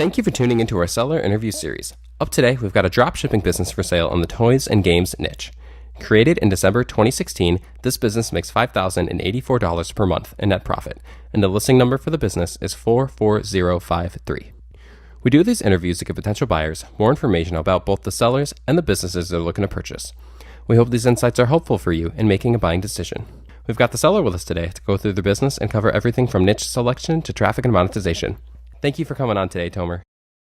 Thank you for tuning into our seller interview series. Up today, we've got a dropshipping business for sale on the toys and games niche. Created in December 2016, this business makes $5,084 per month in net profit, and the listing number for the business is 44053. We do these interviews to give potential buyers more information about both the sellers and the businesses they're looking to purchase. We hope these insights are helpful for you in making a buying decision. We've got the seller with us today to go through their business and cover everything from niche selection to traffic and monetization. Thank you for coming on today, Tomer.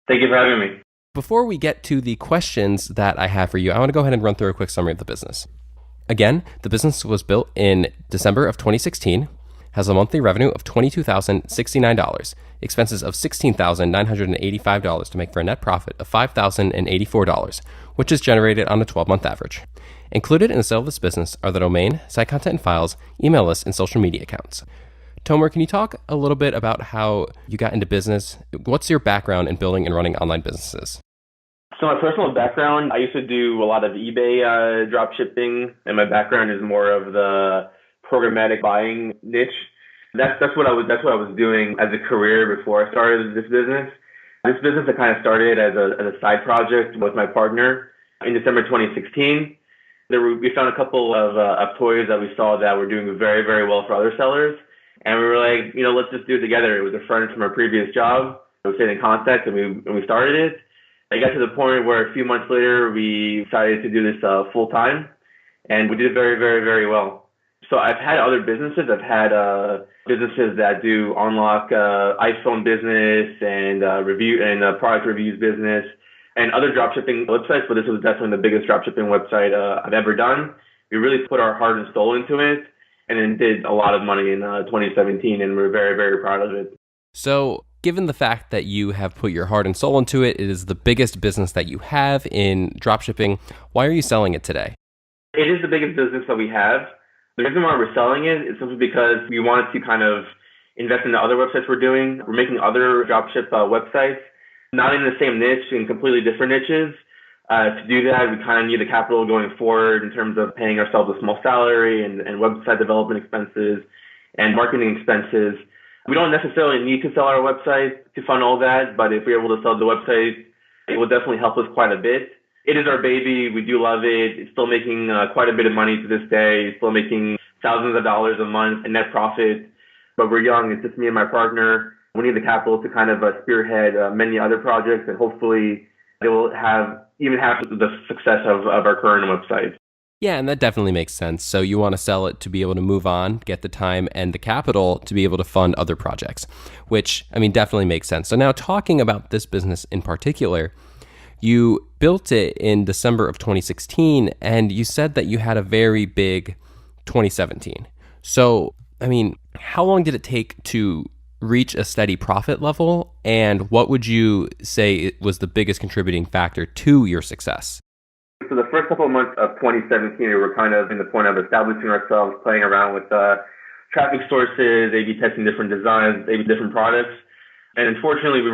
Thank you for having me. Before we get to the questions that I have for you, I want to go ahead and run through a quick summary of the business. Again, the business was built in December of 2016, has a monthly revenue of $22,069, expenses of $16,985 to make for a net profit of $5,084, which is generated on a 12-month average. Included in the sale of this business are the domain, site content and files, email lists, and social media accounts. Tomer, can you talk a little bit about how you got into business? What's your background in building and running online businesses? So my personal background, I used to do a lot of eBay drop shipping, and my background is more of the programmatic buying niche. That's what I was doing as a career before I started this business. This business I kind of started as a side project with my partner in December 2016. We found a couple of toys that we saw that were doing very, very well for other sellers. And we were like, let's just do it together. It was a friend from our previous job. We stayed in contact and we started it. It got to the point where a few months later, we decided to do this full time, and we did very, very, very well. So I've had other businesses. I've had businesses that do unlock iPhone business and review and product reviews business and other dropshipping websites, but this was definitely the biggest dropshipping website I've ever done. We really put our heart and soul into it, and then did a lot of money in 2017, and we're very, very proud of it. So given the fact that you have put your heart and soul into it, it is the biggest business that you have in dropshipping. Why are you selling it today? It is the biggest business that we have. The reason why we're selling it is simply because we wanted to kind of invest in the other websites we're doing. We're making other dropship websites, not in the same niche, in completely different niches. To do that, we kind of need the capital going forward in terms of paying ourselves a small salary and website development expenses and marketing expenses. We don't necessarily need to sell our website to fund all that, but if we're able to sell the website, it will definitely help us quite a bit. It is our baby. We do love it. It's still making quite a bit of money to this day. It's still making thousands of dollars a month in net profit, but we're young. It's just me and my partner. We need the capital to kind of spearhead many other projects, and hopefully it will have the success of our current website. Yeah, and that definitely makes sense. So you want to sell it to be able to move on, get the time and the capital to be able to fund other projects, which, definitely makes sense. So now talking about this business in particular, you built it in December of 2016, and you said that you had a very big 2017. So, how long did it take to reach a steady profit level, and what would you say was the biggest contributing factor to your success? So the first couple of months of 2017, we were kind of in the point of establishing ourselves, playing around with traffic sources, A/B testing different designs, A/B different products. And unfortunately, we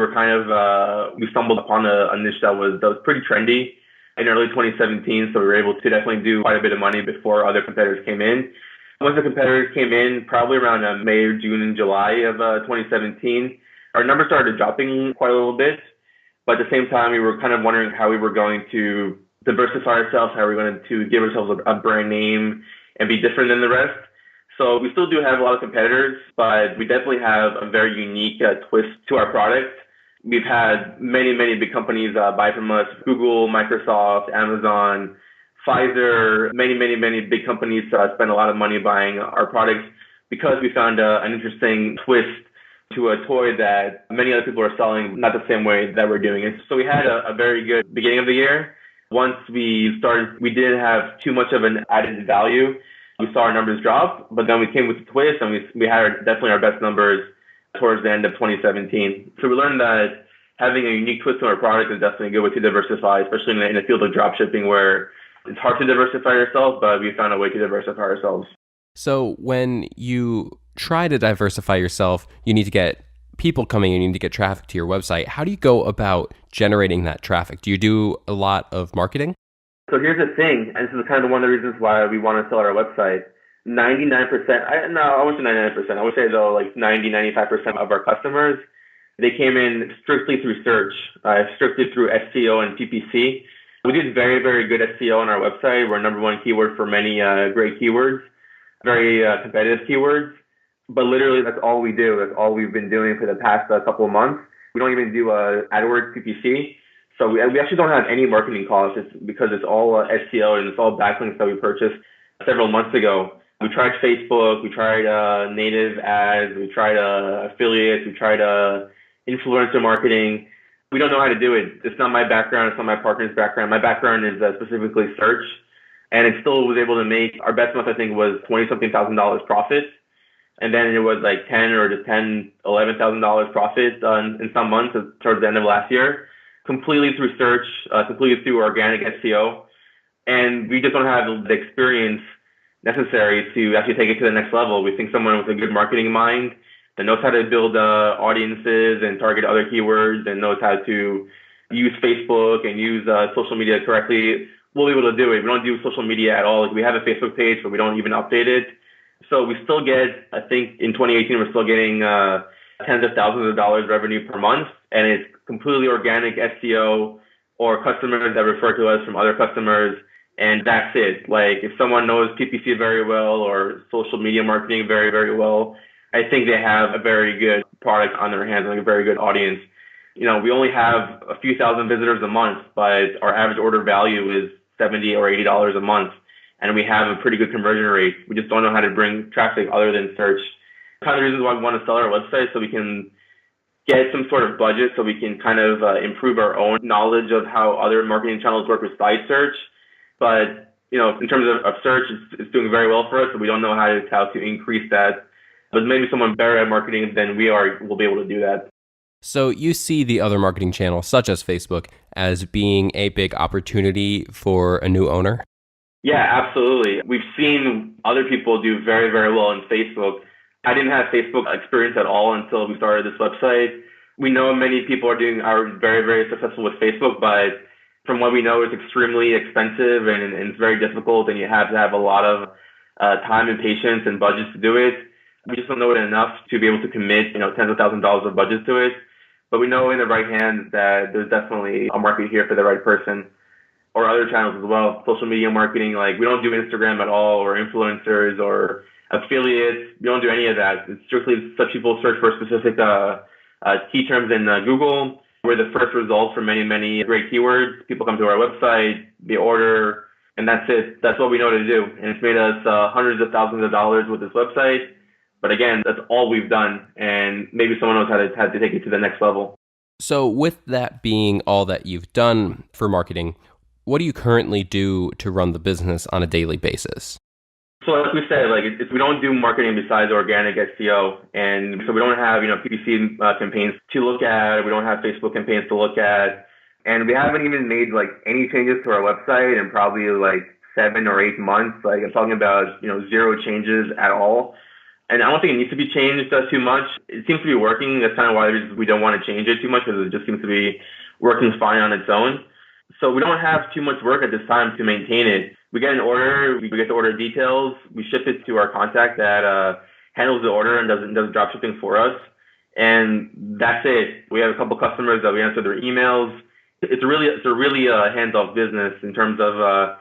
stumbled upon a niche that was pretty trendy in early 2017. So we were able to definitely do quite a bit of money before other competitors came in. Once the competitors came in, probably around May, June, and July of 2017, our numbers started dropping quite a little bit. But at the same time, we were kind of wondering how we were going to diversify ourselves, how we were going to give ourselves a brand name and be different than the rest. So we still do have a lot of competitors, but we definitely have a very unique twist to our product. We've had many, many big companies buy from us: Google, Microsoft, Amazon, Pfizer. Many, many, many big companies spend a lot of money buying our products because we found an interesting twist to a toy that many other people are selling, not the same way that we're doing it. So we had a very good beginning of the year. Once we started, we didn't have too much of an added value. We saw our numbers drop, but then we came with the twist, and we had definitely our best numbers towards the end of 2017. So we learned that having a unique twist to our product is definitely a good way to diversify, especially in the field of drop shipping where it's hard to diversify yourself, but we found a way to diversify ourselves. So when you try to diversify yourself, you need to get people coming, you need to get traffic to your website. How do you go about generating that traffic? Do you do a lot of marketing? So here's the thing, and this is kind of one of the reasons why we want to sell our website. 99%, I wouldn't say 99%, I would say though like 90, 95% of our customers they came in strictly through search, strictly through SEO and PPC. We did very, very good SEO on our website. We're number one keyword for many great keywords, very competitive keywords. But literally, that's all we do. That's all we've been doing for the past couple of months. We don't even do AdWords PPC. So we actually don't have any marketing costs. It's because it's all SEO and it's all backlinks that we purchased several months ago. We tried Facebook, we tried native ads, we tried affiliates, we tried influencer marketing. We don't know how to do it. It's not my background. It's not my partner's background. My background is specifically search. And it still was able to make, our best month I think was $20-something thousand profit. And then it was like $11,000 profit in some months towards the end of last year, completely through search, completely through organic SEO. And we just don't have the experience necessary to actually take it to the next level. We think someone with a good marketing mind that knows how to build audiences and target other keywords and knows how to use Facebook and use social media correctly will be able to do it. We don't do social media at all. Like, we have a Facebook page, but we don't even update it. So we still get, I think in 2018, we're still getting tens of thousands of dollars revenue per month. And it's completely organic SEO or customers that refer to us from other customers. And that's it. Like, if someone knows PPC very well or social media marketing very, very well, I think they have a very good product on their hands, like a very good audience. You know, we only have a few thousand visitors a month, but our average order value is $70 or $80 a month. And we have a pretty good conversion rate. We just don't know how to bring traffic other than search. Kind of the reasons why we want to sell our website, so we can get some sort of budget, so we can kind of improve our own knowledge of how other marketing channels work besides search. But, you know, in terms of search, it's doing very well for us, so we don't know how to increase that. But maybe someone better at marketing than we are will be able to do that. So you see the other marketing channels, such as Facebook, as being a big opportunity for a new owner? Yeah, absolutely. We've seen other people do very, very well in Facebook. I didn't have Facebook experience at all until we started this website. We know many people are very, very successful with Facebook, but from what we know, it's extremely expensive and it's very difficult, and you have to have a lot of time and patience and budgets to do it. We just don't know it enough to be able to commit, you know, tens of thousands of dollars of budget to it. But we know in the right hands that there's definitely a market here for the right person, or other channels as well. Social media marketing, like, we don't do Instagram at all, or influencers or affiliates. We don't do any of that. It's strictly such people search for specific key terms in Google. We're the first result for many, many great keywords. People come to our website, they order, and that's it. That's what we know to do. And it's made us hundreds of thousands of dollars with this website. But again, that's all we've done. And maybe someone else had to take it to the next level. So with that being all that you've done for marketing, what do you currently do to run the business on a daily basis? So like we said, like, we don't do marketing besides organic SEO. And so we don't have, you know, PPC campaigns to look at. We don't have Facebook campaigns to look at. And we haven't even made like any changes to our website in probably like 7 or 8 months. Like, I'm talking about, you know, 0 changes at all. And I don't think it needs to be changed too much. It seems to be working. That's kind of why we don't want to change it too much, because it just seems to be working fine on its own. So we don't have too much work at this time to maintain it. We get an order, we get the order details, we ship it to our contact that handles the order and does dropshipping for us. And that's it. We have a couple customers that we answer their emails. It's a really hands-off business in terms of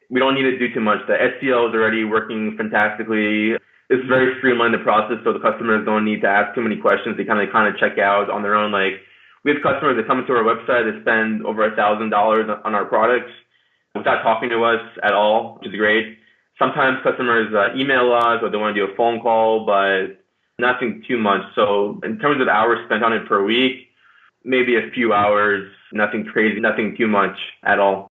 we don't need to do too much. The SEO is already working fantastically. It's very streamlined, the process, so the customers don't need to ask too many questions. They kind of check out on their own. Like, we have customers that come into our website that spend over $1,000 on our products without talking to us at all, which is great. Sometimes customers email us, or they want to do a phone call, but nothing too much. So in terms of hours spent on it per week, maybe a few hours, nothing crazy, nothing too much at all.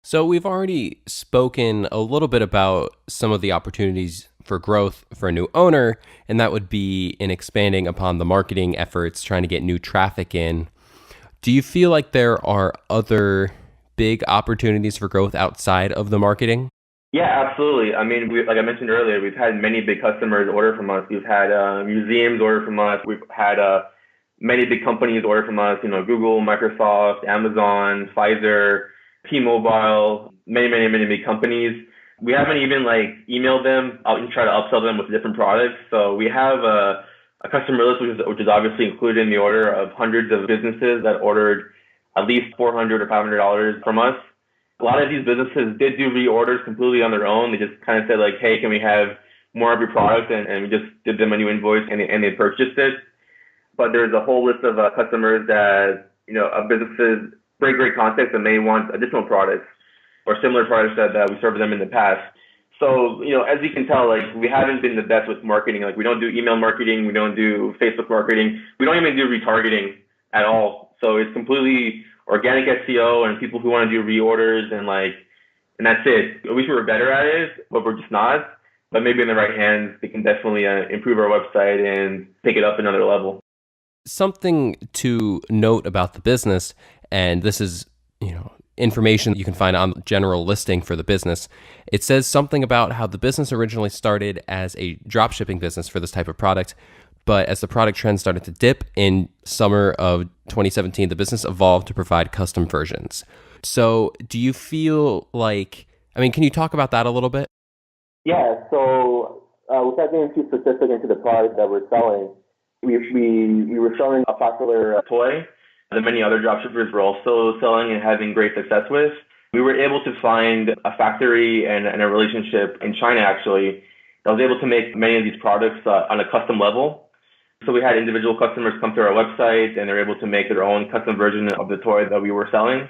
So we've already spoken a little bit about some of the opportunities for growth for a new owner, and that would be in expanding upon the marketing efforts, trying to get new traffic in. Do you feel like there are other big opportunities for growth outside of the marketing? Yeah, absolutely. I mean, like I mentioned earlier, we've had many big customers order from us. We've had museums order from us. We've had many big companies order from us, you know, Google, Microsoft, Amazon, Pfizer, T-Mobile, many big companies. We haven't even like emailed them out and try to upsell them with different products. So we have a a customer list, which is obviously included in the order, of hundreds of businesses that ordered at least $400 or $500 from us. A lot of these businesses did do reorders completely on their own. They just kind of said like, hey, can we have more of your product? And we just did them a new invoice and they purchased it. But there's a whole list of customers that, of businesses, great concepts, and may want additional products or similar products that we served them in the past. So, as you can tell, like, we haven't been the best with marketing. Like, we don't do email marketing. We don't do Facebook marketing. We don't even do retargeting at all. So it's completely organic SEO and people who want to do reorders and that's it. I wish we were better at it, but we're just not. But maybe in the right hands, they can definitely improve our website and take it up another level. Something to note about the business, and this is, information you can find on the general listing for the business. It says something about how the business originally started as a dropshipping business for this type of product, but as the product trend started to dip in summer of 2017, the business evolved to provide custom versions. So do you feel like, can you talk about that a little bit? Yeah, so without getting too specific into the product that we're selling, we were selling a popular toy that many other dropshippers were also selling and having great success with. We were able to find a factory and a relationship in China, actually, that was able to make many of these products on a custom level. So we had individual customers come to our website and they're able to make their own custom version of the toy that we were selling.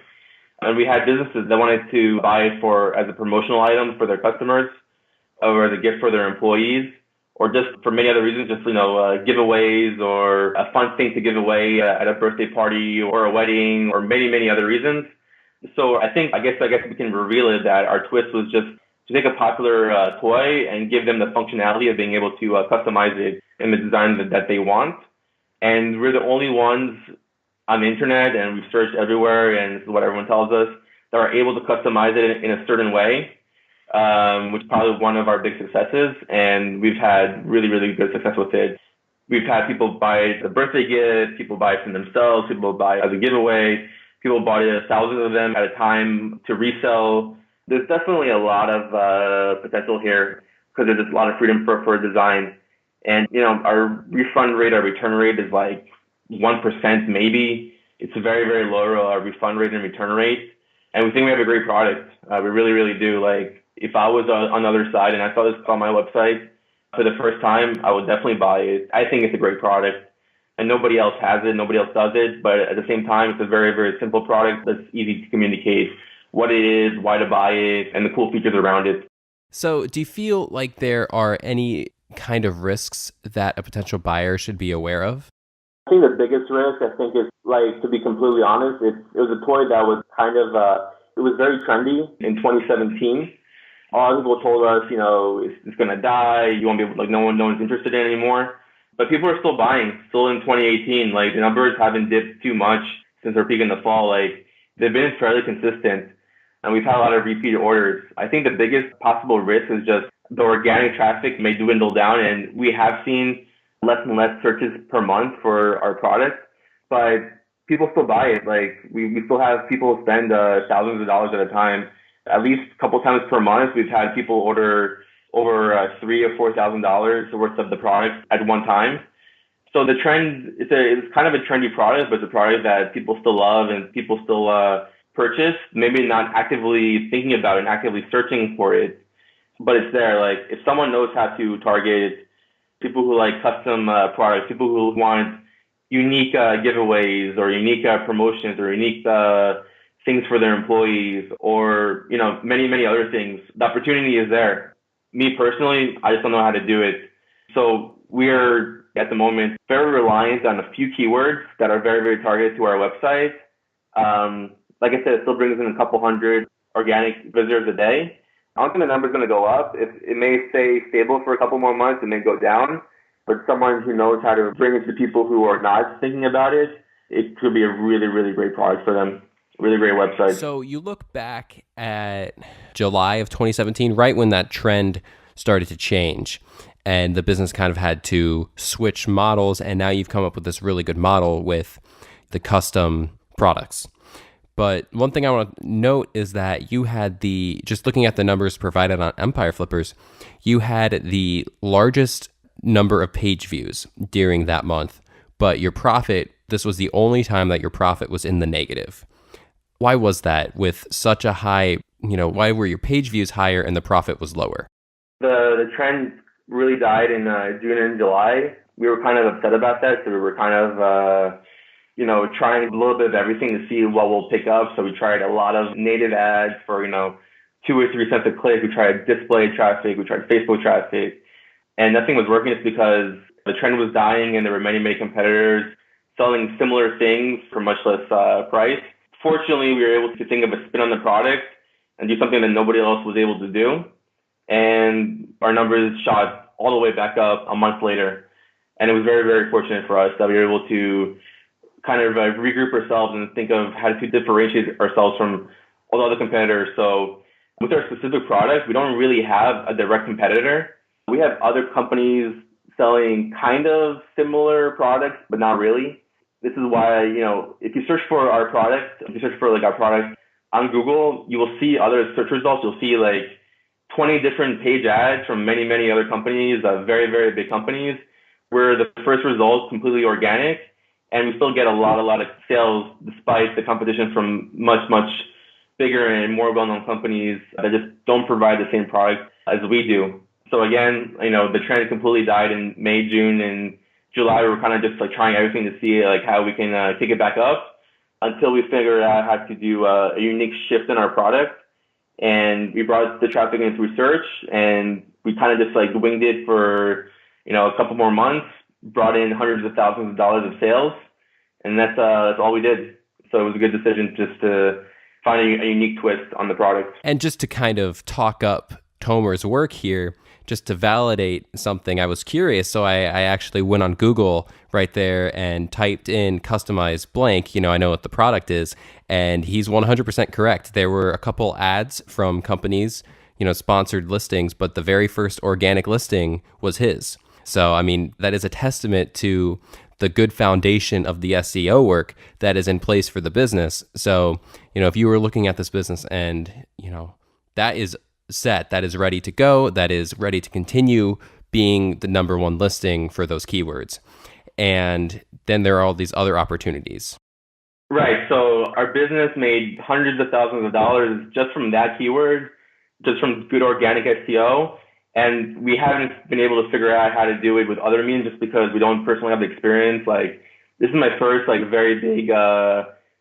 And we had businesses that wanted to buy it as a promotional item for their customers or as a gift for their employees, or just for many other reasons, just, giveaways or a fun thing to give away at a birthday party or a wedding or many other reasons. So I guess we can reveal it that our twist was just to take a popular toy and give them the functionality of being able to customize it in the design that they want. And we're the only ones on the internet, and we've searched everywhere, and this is what everyone tells us, that are able to customize it in a certain way. Which is probably one of our big successes, and we've had really good success with it. We've had people buy it as a birthday gift, people buy it for themselves, people buy it as a giveaway, people bought it, thousands of them at a time to resell. There's definitely a lot of potential here because there's a lot of freedom for design. And, our refund rate, our return rate is like 1% maybe. It's very low, our refund rate and return rate. And we think we have a great product. We really do. Like, if I was on the other side and I saw this on my website for the first time, I would definitely buy it. I think it's a great product and nobody else has it. Nobody else does it. But at the same time, it's a very simple product that's easy to communicate what it is, why to buy it, and the cool features around it. So do you feel like there are any kind of risks that a potential buyer should be aware of? I think the biggest risk, is, like, to be completely honest, it was a toy that was kind of, it was very trendy in 2017. A lot of people told us, it's going to die. You won't be able, no one's interested in it anymore. But people are still buying, still in 2018. Like, the numbers haven't dipped too much since our peak in the fall. Like, they've been fairly consistent, and we've had a lot of repeat orders. I think the biggest possible risk is just the organic traffic may dwindle down, and we have seen less and less searches per month for our product, but people still buy it. Like, we still have people spend thousands of dollars at a time. At least a couple times per month, we've had people order over $3,000 or $4,000 worth of the product at one time. So the trend, it's kind of a trendy product, but it's a product that people still love and people still purchase. Maybe not actively thinking about it and actively searching for it, but it's there. Like, if someone knows how to target people who like custom products, people who want unique giveaways or unique promotions or unique things for their employees or, many other things. The opportunity is there. Me personally, I just don't know how to do it. So we're at the moment very reliant on a few keywords that are very targeted to our website. Like I said, it still brings in a couple hundred organic visitors a day. I don't think the number's going to go up. It may stay stable for a couple more months. It may go down. But someone who knows how to bring it to people who are not thinking about it, it could be a really great product for them. Really great website. So you look back at July of 2017, right when that trend started to change and the business kind of had to switch models, and now you've come up with this really good model with the custom products. But one thing I want to note is that you had just looking at the numbers provided on Empire Flippers, you had the largest number of page views during that month, but your profit, this was the only time that your profit was in the negative. Why was that with such a high, why were your page views higher and the profit was lower? The trend really died in June and July. We were kind of upset about that, so we were kind of trying a little bit of everything to see what will pick up. So we tried a lot of native ads for 2 or 3 cents a click. We tried display traffic, we tried Facebook traffic, and nothing was working. It's because the trend was dying and there were many competitors selling similar things for much less price. Fortunately, we were able to think of a spin on the product and do something that nobody else was able to do. And our numbers shot all the way back up a month later. And it was very, very fortunate for us that we were able to kind of regroup ourselves and think of how to differentiate ourselves from all the other competitors. So with our specific product, we don't really have a direct competitor. We have other companies selling kind of similar products, but not really. This is why, if you search for our product, if you search for our product on Google, you will see other search results. You'll see 20 different page ads from many other companies, very, very big companies, where the first result's completely organic, and we still get a lot of sales despite the competition from much bigger and more well-known companies that just don't provide the same product as we do. So again, the trend completely died in May, June, and July. We were kind of just trying everything to see how we can take it back up until we figured out how to do a unique shift in our product. And we brought the traffic in through search, and we kind of just winged it for a couple more months, brought in hundreds of thousands of dollars of sales, and that's all we did. So it was a good decision just to find a unique twist on the product. And just to kind of talk up Tomer's work here, just to validate something, I was curious, so I actually went on Google right there and typed in customize blank, I know what the product is, and he's 100% correct. There were a couple ads from companies, sponsored listings, but the very first organic listing was his. So, I mean, that is a testament to the good foundation of the SEO work that is in place for the business. So, if you were looking at this business and, that is set, that is ready to go, that is ready to continue being the number one listing for those keywords. And then there are all these other opportunities. Right. So our business made hundreds of thousands of dollars just from that keyword, just from good organic SEO. And we haven't been able to figure out how to do it with other means just because we don't personally have the experience. This is my first very big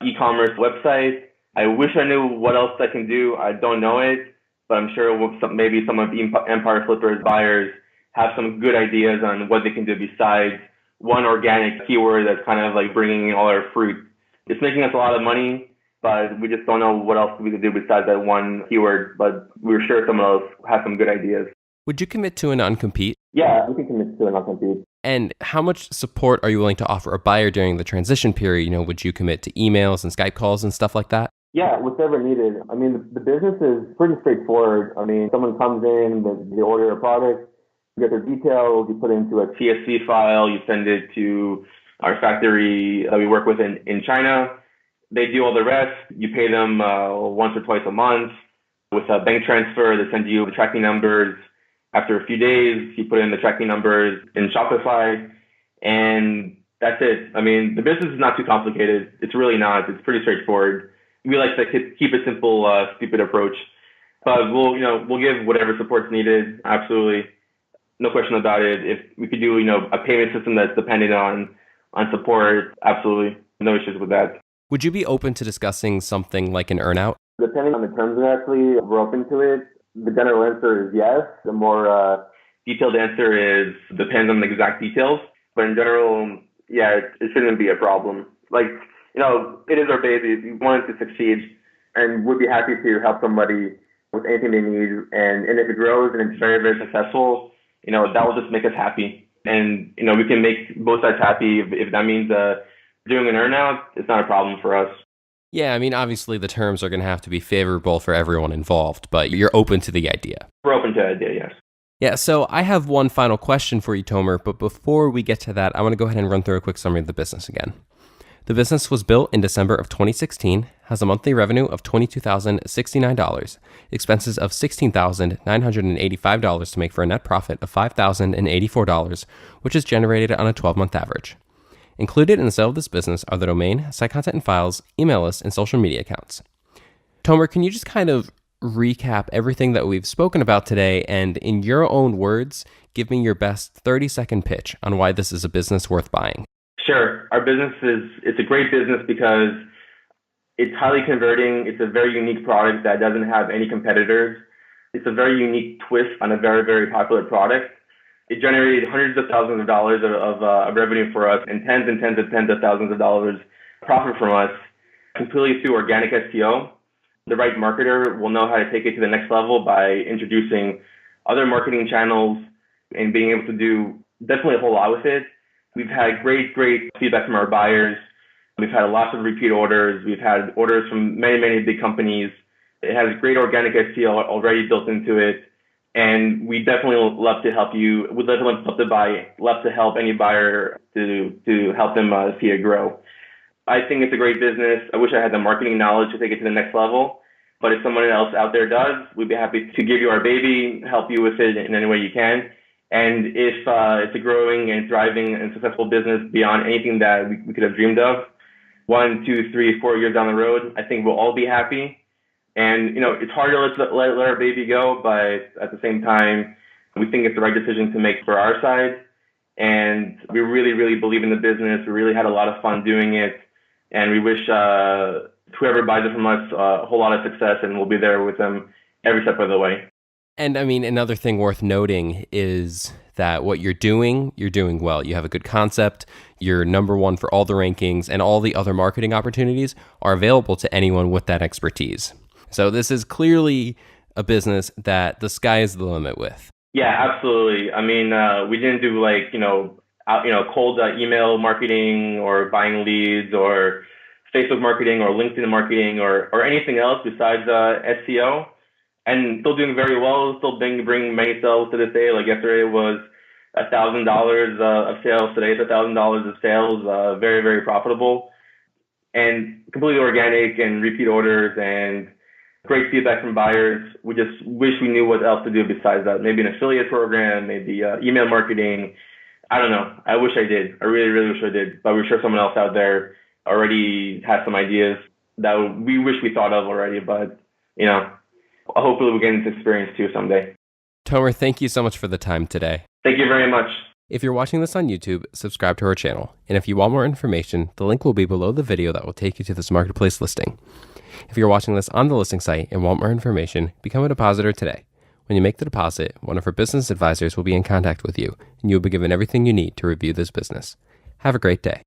e-commerce website. I wish I knew what else I can do. I don't know it. But I'm sure maybe some of the Empire Flippers buyers have some good ideas on what they can do besides one organic keyword that's kind of bringing in all our fruit. It's making us a lot of money, but we just don't know what else we could do besides that one keyword. But we're sure someone else has some good ideas. Would you commit to an uncompete? Yeah, we can commit to an uncompete. And how much support are you willing to offer a buyer during the transition period? Would you commit to emails and Skype calls and stuff like that? Yeah, whatever needed. I mean, the business is pretty straightforward. I mean, someone comes in, they order a product, you get their details, you put it into a CSV file, you send it to our factory that we work with in China. They do all the rest. You pay them once or twice a month with a bank transfer. They send you the tracking numbers. After a few days, you put in the tracking numbers in Shopify, and that's it. I mean, the business is not too complicated. It's really not. It's pretty straightforward. We like to keep a simple, stupid approach, but we'll give whatever support's needed. Absolutely, no question about it. If we could do, a payment system that's dependent on support, absolutely, no issues with that. Would you be open to discussing something like an Urn Out? Depending on the terms, actually, we're open to it. The general answer is yes. The more detailed answer is depends on the exact details. But in general, yeah, it shouldn't be a problem. It is our baby. We want it to succeed, and we'd be happy to help somebody with anything they need. And if it grows and it's very, very successful, that will just make us happy. And, we can make both sides happy. If that means doing an Urn Out, it's not a problem for us. Yeah, I mean, obviously the terms are going to have to be favorable for everyone involved, but you're open to the idea. We're open to the idea, yes. Yeah, so I have one final question for you, Tomer, but before we get to that, I want to go ahead and run through a quick summary of the business again. The business was built in December of 2016, has a monthly revenue of $22,069, expenses of $16,985 to make for a net profit of $5,084, which is generated on a 12-month average. Included in the sale of this business are the domain, site content and files, email lists, and social media accounts. Tomer, can you just kind of recap everything that we've spoken about today and, in your own words, give me your best 30-second pitch on why this is a business worth buying? Sure. Our business it's a great business because it's highly converting. It's a very unique product that doesn't have any competitors. It's a very unique twist on a very, very popular product. It generated hundreds of thousands of dollars of revenue for us and tens of thousands of dollars profit from us completely through organic SEO. The right marketer will know how to take it to the next level by introducing other marketing channels and being able to do definitely a whole lot with it. We've had great feedback from our buyers. We've had lots of repeat orders. We've had orders from many big companies. It has great organic SEO already built into it. And we definitely love to help you. We'd definitely love to help any buyer to help them see it grow. I think it's a great business. I wish I had the marketing knowledge to take it to the next level. But if someone else out there does, we'd be happy to give you our baby, help you with it in any way you can. And if it's a growing and thriving and successful business beyond anything that we could have dreamed of, 1, 2, 3, 4 years down the road, I think we'll all be happy. And, it's hard to let our baby go, but at the same time, we think it's the right decision to make for our side. And we really believe in the business. We really had a lot of fun doing it. And we wish whoever buys it from us a whole lot of success, and we'll be there with them every step of the way. And I mean, another thing worth noting is that what you're doing well. You have a good concept. You're number one for all the rankings, and all the other marketing opportunities are available to anyone with that expertise. So this is clearly a business that the sky is the limit with. Yeah, absolutely. I mean, we didn't do cold email marketing or buying leads or Facebook marketing or LinkedIn marketing or anything else besides SEO. And still doing very well, still bringing many sales to this day. Like yesterday was $1,000 of sales. Today it's $1,000 of sales. Very, very profitable and completely organic and repeat orders and great feedback from buyers. We just wish we knew what else to do besides that. Maybe an affiliate program, maybe email marketing. I don't know. I wish I did. I really wish I did. But we're sure someone else out there already has some ideas that we wish we thought of already. But, hopefully we'll get into experience too someday. Tomer, thank you so much for the time today. Thank you very much. If you're watching this on YouTube, subscribe to our channel. And if you want more information, the link will be below the video that will take you to this marketplace listing. If you're watching this on the listing site and want more information, become a depositor today. When you make the deposit, one of our business advisors will be in contact with you, and you will be given everything you need to review this business. Have a great day.